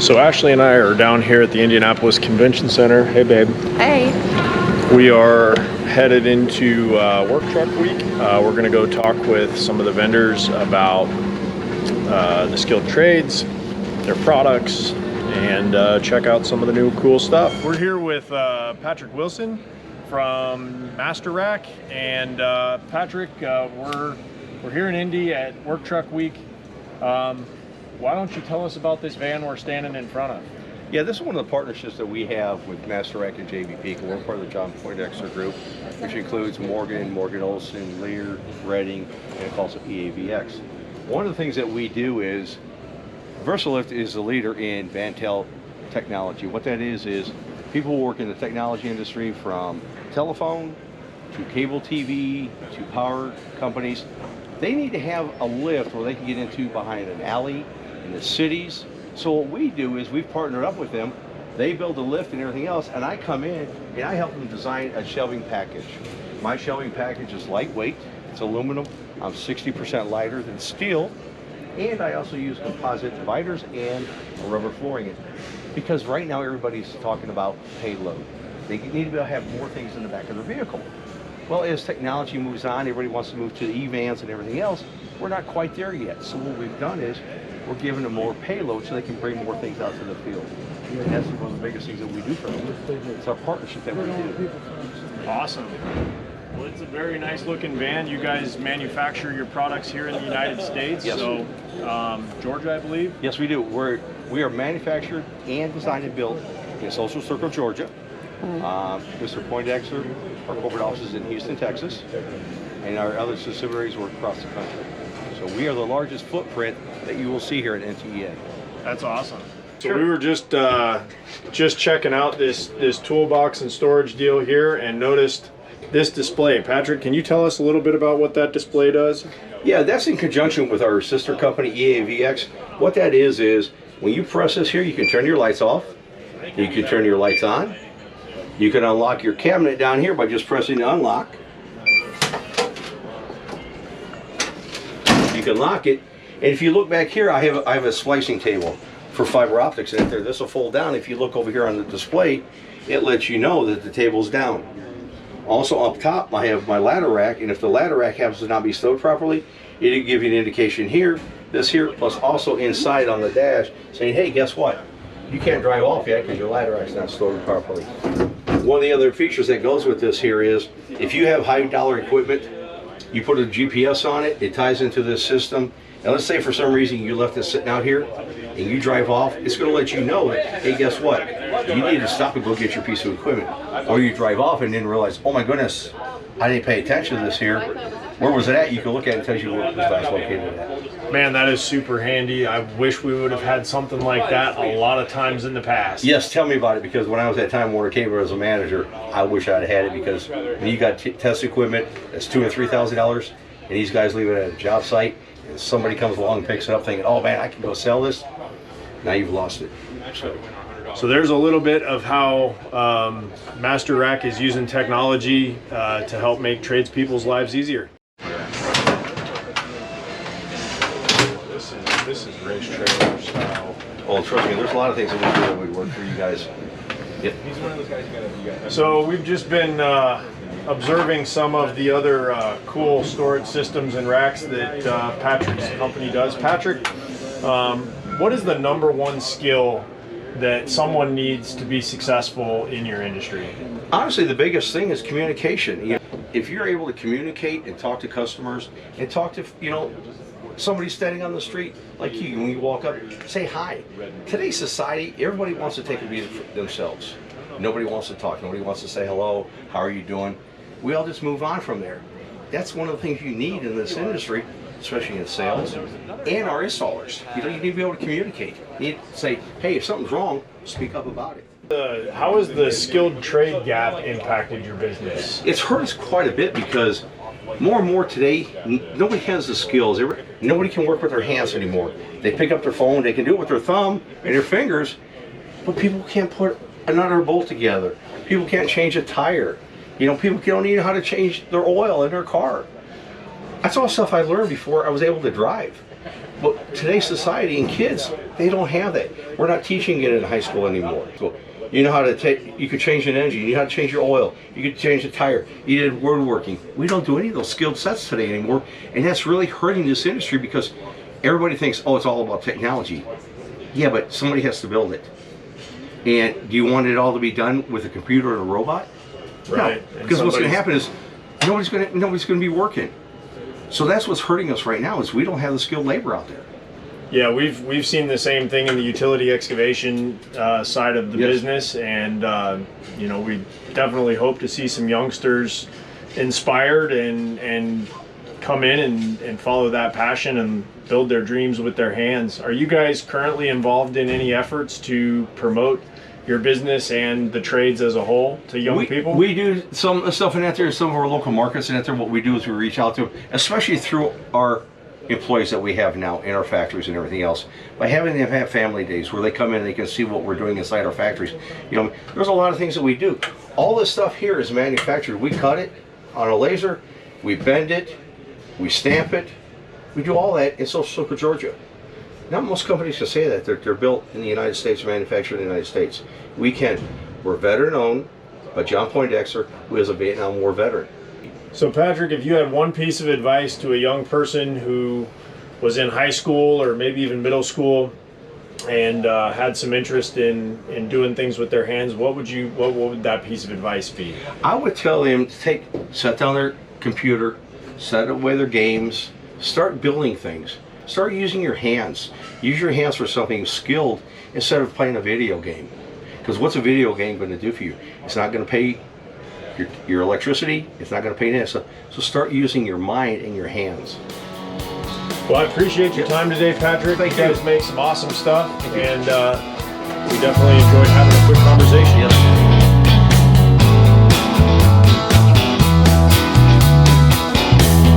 So Ashley and I are down here at the Indianapolis Convention Center. Hey, babe. Hey. We are headed into Work Truck Week. We're going to go talk with some of the vendors about the skilled trades, their products, and check out some of the new cool stuff. We're here with Patrick Wilson from Masterack, and Patrick, we're here in Indy at Work Truck Week. Why don't you tell us about this van we're standing in front of? Yeah, this is one of the partnerships that we have with Masterack and JB Poindexter. We're part of the JB Poindexter group, which includes Morgan Olson, Lear, Redding, and also EAVX. One of the things that we do is, VersaLift is the leader in van tail technology. What that is people who work in the technology industry, from telephone to cable TV to power companies, they need to have a lift where they can get into behind an alley in the cities. So what we do is we've partnered up with them. They build the lift and everything else, and I come in and I help them design a shelving package. My shelving package is lightweight, it's aluminum, I'm 60% lighter than steel, and I also use composite dividers and rubber flooring. Because right now everybody's talking about payload. They need to be able to have more things in the back of their vehicle. Well, as technology moves on, everybody wants to move to the E-vans and everything else. We're not quite there yet. So what we've done is we're giving them more payload so they can bring more things out to the field. And that's one of the biggest things that we do for them. It's our partnership that we do. Awesome. Well, it's a very nice looking van. You guys manufacture your products here in the United States. Yes. So, Georgia, I believe? Yes, we do. We are manufactured and designed and built in Social Circle, Georgia. Mr. Poindexter, our corporate office is in Houston, Texas, and our other subsidiaries work across the country. So we are the largest footprint that you will see here at NTEA. That's awesome. So we were just checking out this toolbox and storage deal here and noticed this display. Patrick, can you tell us a little bit about what that display does? Yeah, that's in conjunction with our sister company, EAVX. What that is when you press this here, you can turn your lights off, you can turn your lights on, you can unlock your cabinet down here by just pressing the unlock. You can lock it, and if you look back here, I have a splicing table for fiber optics in there. This will fold down. If you look over here on the display, it lets you know that the table's down. Also up top, I have my ladder rack, and if the ladder rack happens to not be stowed properly, it'll give you an indication here, this here, plus also inside on the dash, saying, hey, guess what? You can't drive off yet because your ladder rack's not stowed properly. One of the other features that goes with this here is, if you have high dollar equipment, you put a GPS on it, it ties into this system, and let's say for some reason you left it sitting out here, and you drive off, it's going to let you know that, hey, guess what? You need to stop and go get your piece of equipment. Or you drive off and then realize, oh my goodness, I didn't pay attention to this here. Where was it at? You can look at it and tell you where it was last located at. Man, that is super handy. I wish we would have had something like that a lot of times in the past. Yes, tell me about it, because when I was at Time Warner Cable as a manager, I wish I'd had it, because when you got test equipment that's $2,000 or $3,000, and these guys leave it at a job site, and somebody comes along and picks it up thinking, oh man, I can go sell this, now you've lost it. So there's a little bit of how Masterack is using technology to help make tradespeople's lives easier. This is race trailer style. Oh, trust me, there's a lot of things that we do that would work for you guys. Yep. He's one of those guys you got. So we've just been observing some of the other cool storage systems and racks that Patrick's company does. Patrick, what is the #1 skill that someone needs to be successful in your industry? Honestly, the biggest thing is communication. If you're able to communicate and talk to customers and talk to, somebody standing on the street like you, when you walk up, say hi. Today's society, everybody wants to take a beat for themselves. Nobody wants to talk. Nobody wants to say hello, how are you doing? We all just move on from there. That's one of the things you need in this industry, especially in sales, and our installers. You need to be able to communicate. You need to say, hey, if something's wrong, speak up about it. How has the skilled trade gap impacted your business? It's hurt us quite a bit, because more and more today, nobody has the skills. Nobody can work with their hands anymore. They pick up their phone, they can do it with their thumb and their fingers, but people can't put a nut or a bolt together. People can't change a tire. People don't even know how to change their oil in their car. That's all stuff I learned before I was able to drive. But today's society and kids, they don't have that. We're not teaching it in high school anymore. So you know how to take, you could change an engine, you know how to change your oil, you could change a tire, you did woodworking. We don't do any of those skilled sets today anymore, and that's really hurting this industry because everybody thinks, oh, it's all about technology. Yeah, but somebody has to build it. And do you want it all to be done with a computer or a robot? Right. No, because what's going to happen is nobody's going to be working. So that's what's hurting us right now is we don't have the skilled labor out there. Yeah, we've seen the same thing in the utility excavation side of the business, and you know, we definitely hope to see some youngsters inspired and come in and follow that passion and build their dreams with their hands. Are you guys currently involved in any efforts to promote your business and the trades as a whole to young people? We do some stuff in that there, some of our local markets in that there. What we do is we reach out to them, especially through our employees that we have now in our factories and everything else, by having them have family days where they come in and they can see what we're doing inside our factories. You know, there's a lot of things that we do. All this stuff here is manufactured. We cut it on a laser, we bend it, we stamp it, we do all that in Social Circle, Georgia. Not most companies can say that. They're built in the United States, manufactured in the United States. We can. We're veteran owned by John Poindexter, who is a Vietnam War veteran. So Patrick, if you had one piece of advice to a young person who was in high school or maybe even middle school and had some interest in doing things with their hands, what would that piece of advice be? I would tell them to set down their computer, set away their games, start building things. Start using your hands. Use your hands for something skilled instead of playing a video game. Because what's a video game going to do for you? It's not going to pay your electricity. It's not going to pay that stuff. So start using your mind and your hands. Well, I appreciate your time today, Patrick. You guys make some awesome stuff, and we definitely enjoyed having a quick conversation. Yes.